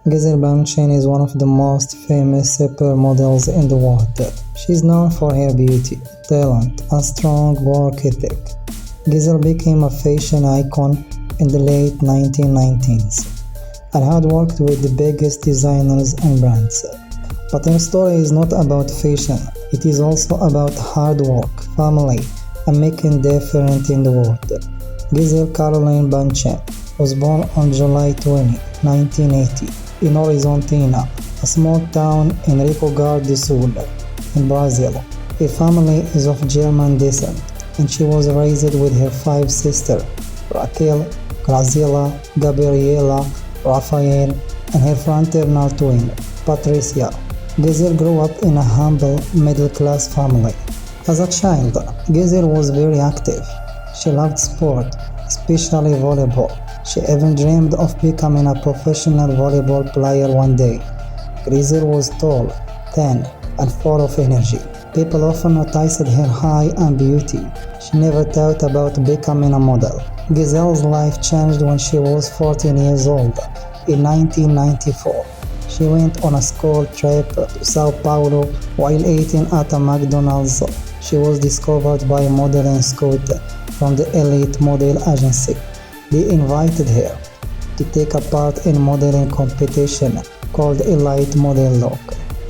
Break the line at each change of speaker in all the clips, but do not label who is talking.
Gisele Bündchen is one of the most famous supermodels in the world. She is known for her beauty, talent, and strong work ethic. Gisele became a fashion icon in the late 1990s and had worked with the biggest designers and brands. But her story is not about fashion, it is also about hard work, family, and making difference in the world. Gisele Caroline Bündchen was born on July 20, 1980 in Horizontina, a small town in Rio Grande do Sul, in Brazil. Her family is of German descent, and she was raised with her 5 sisters, Raquel, Graziela, Gabriela, Rafael, and her fraternal twin, Patrícia. Gisele grew up in a humble, middle-class family. As a child, Gisele was very active. She loved sport, especially volleyball. She even dreamed of becoming a professional volleyball player one day. Gisele was tall, thin, and full of energy. People often noticed her height and beauty. She never thought about becoming a model. Gisele's life changed when she was 14 years old, in 1994. She went on a school trip to Sao Paulo while eating at a McDonald's. She was discovered by a modeling scout from the elite model agency. They invited her to take a part in modeling competition called Elite Model Look.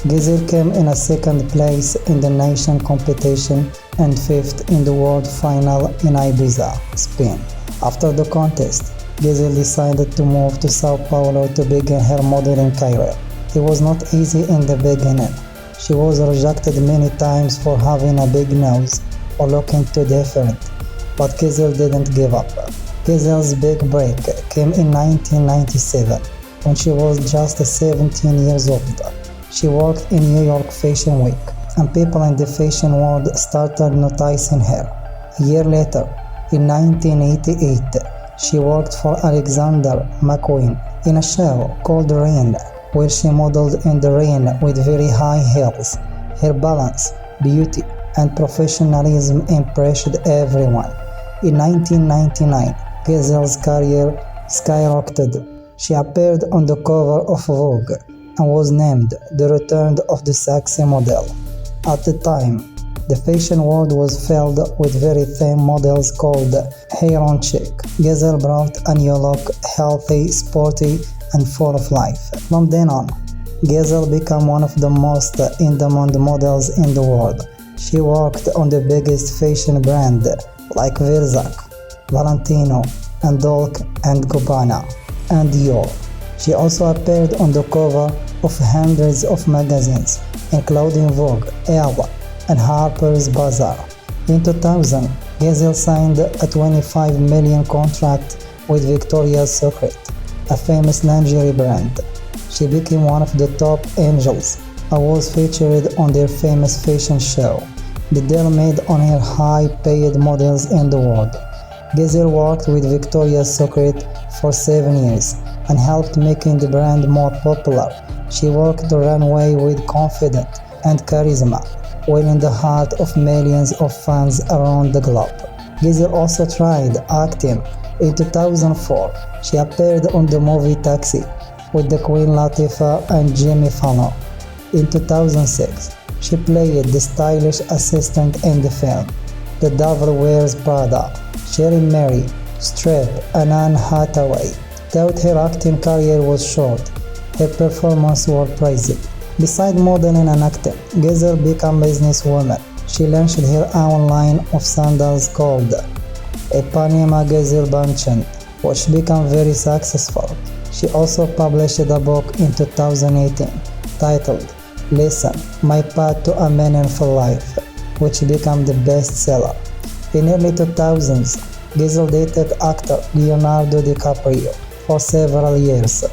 Gisele came in a second place in the nation competition and 5th in the world final in Ibiza, Spain. After the contest, Gisele decided to move to Sao Paulo to begin her modeling career. It was not easy in the beginning. She was rejected many times for having a big nose or looking too different, but Gisele didn't give up. Gisele's big break came in 1997 when she was just 17 years old. She worked in New York Fashion Week, and people in the fashion world started noticing her. A year later, in 1988, she worked for Alexander McQueen in a show called Rain, where she modeled in the rain with very high heels. Her balance, beauty, and professionalism impressed everyone. In 1999, Gisele's career skyrocketed. She appeared on the cover of Vogue and was named the return of the sexy model. At the time, the fashion world was filled with very thin models called hair-on chic. Gisele brought a new look, healthy, sporty, and full of life. From then on, Gisele became one of the most in-demand models in the world. She worked on the biggest fashion brands like Versace, Valentino, and Dolce & Gabbana, and Dior. She also appeared on the cover of hundreds of magazines, including Vogue, Elle, and Harper's Bazaar. In 2000, Gisele signed a 25 million contract with Victoria's Secret, a famous lingerie brand. She became one of the top angels and was featured on their famous fashion show. The deal made on her high-paid models in the world. Gisele worked with Victoria's Secret for 7 years and helped making the brand more popular. She walked the runway with confidence and charisma, winning the heart of millions of fans around the globe. Gisele also tried acting. In 2004, she appeared on the movie Taxi with the Queen Latifah and Jimmy Fallon. In 2006, she played the stylish assistant in the film The Devil Wears Prada. Sharon Mary, Streep, and Anne Hathaway. Though her acting career was short, her performances were praised. Besides modeling and acting, Gisele became a businesswoman. She launched her own line of sandals called Ipanema Gisele Bündchen, which became very successful. She also published a book in 2018 titled Listen, My Path to a Meaningful Life, which became the bestseller. In early 2000s, Gisele dated actor Leonardo DiCaprio for several years.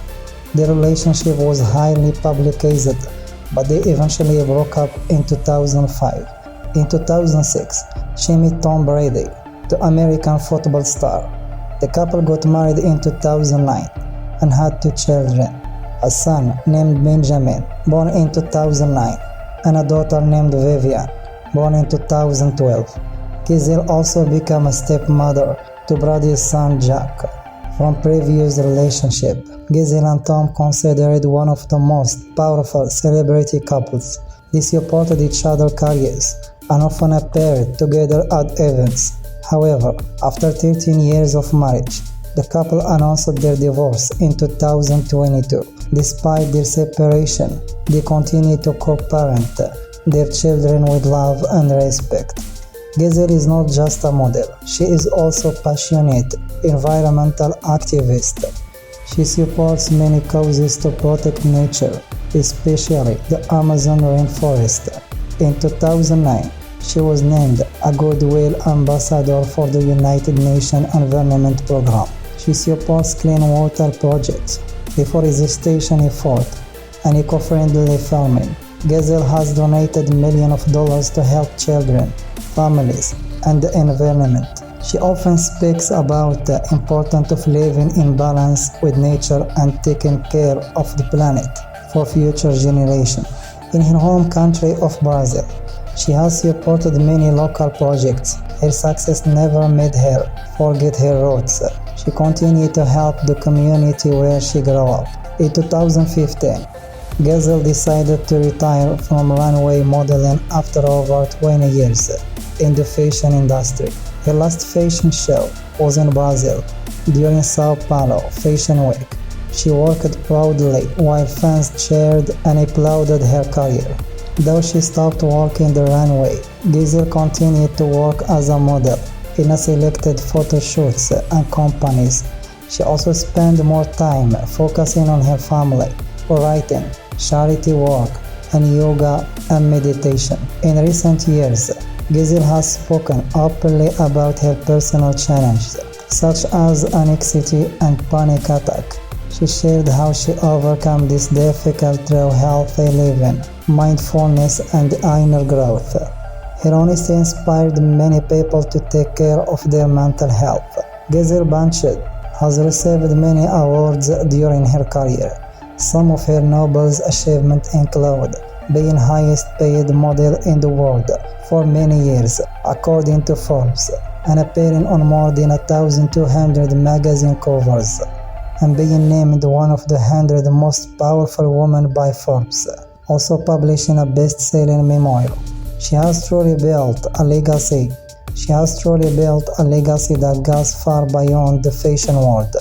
The relationship was highly publicized, but they eventually broke up in 2005. In 2006, she met Tom Brady, the American football star. The couple got married in 2009 and had 2 children, a son named Benjamin, born in 2009, and a daughter named Vivian, born in 2012. Gisele also became a stepmother to Brady's son Jack. from previous relationship. Gisele and Tom considered one of the most powerful celebrity couples. They supported each other's careers and often appeared together at events. However, after 13 years of marriage, the couple announced their divorce in 2022. Despite their separation, they continue to co-parent their children with love and respect. Gisele is not just a model, she is also a passionate environmental activist. She supports many causes to protect nature, especially the Amazon rainforest. In 2009, she was named a Goodwill Ambassador for the United Nations Environment Program. She supports clean water projects, reforestation efforts, and eco-friendly farming. Gisele has donated millions of dollars to help children, families, and the environment. She often speaks about the importance of living in balance with nature and taking care of the planet for future generations. In her home country of Brazil, she has supported many local projects. Her success never made her forget her roots. She continued to help the community where she grew up. In 2015, Gisele decided to retire from runway modeling after over 20 years in the fashion industry. Her last fashion show was in Brazil during Sao Paulo Fashion Week. She worked proudly while fans cheered and applauded her career. Though she stopped working the runway, Gisele continued to work as a model in a selected photo shoots and companies. She also spent more time focusing on her family, writing, charity work, and yoga and meditation. In recent years, Gisele has spoken openly about her personal challenges, such as anxiety and panic attack. She shared how she overcame this difficult through healthy living, mindfulness, and inner growth. Her honesty inspired many people to take care of their mental health. Gisele Bündchen has received many awards during her career. Some of her noble achievements include being highest paid model in the world for many years, according to Forbes, and appearing on more than 1,200 magazine covers, and being named one of the 100 most powerful women by Forbes, also publishing a best-selling memoir. She has truly built a legacy. That goes far beyond the fashion world.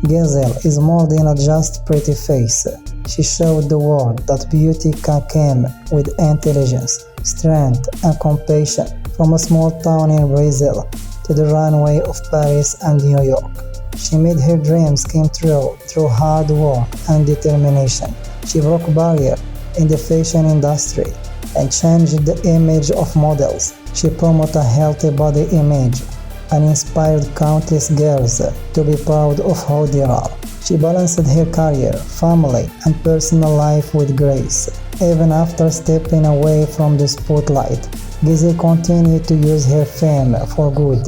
Gisele is more than a just pretty face. She showed the world that beauty can come with intelligence, strength, and compassion. From a small town in Brazil to the runway of Paris and New York, she made her dreams come true through hard work and determination. She broke barriers in the fashion industry and changed the image of models. She promoted a healthy body image and inspired countless girls to be proud of who they are. She balanced her career, family, and personal life with grace. Even after stepping away from the spotlight, Gisele continued to use her fame for good.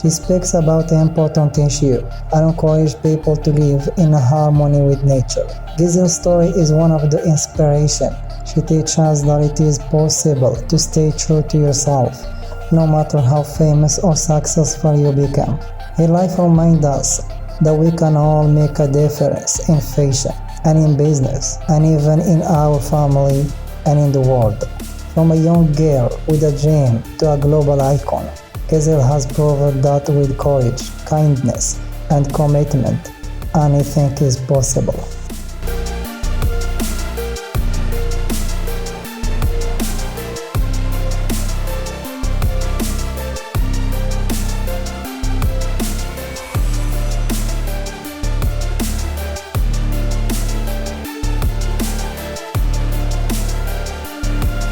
She speaks about important issues and encourages people to live in harmony with nature. Gisele's story is one of the inspiration. She teaches us that it is possible to stay true to yourself, no matter how famous or successful you become. Her life reminds us that we can all make a difference in fashion and in business and even in our family and in the world. From a young girl with a dream to a global icon, Gisele has proven that with courage, kindness, and commitment, anything is possible.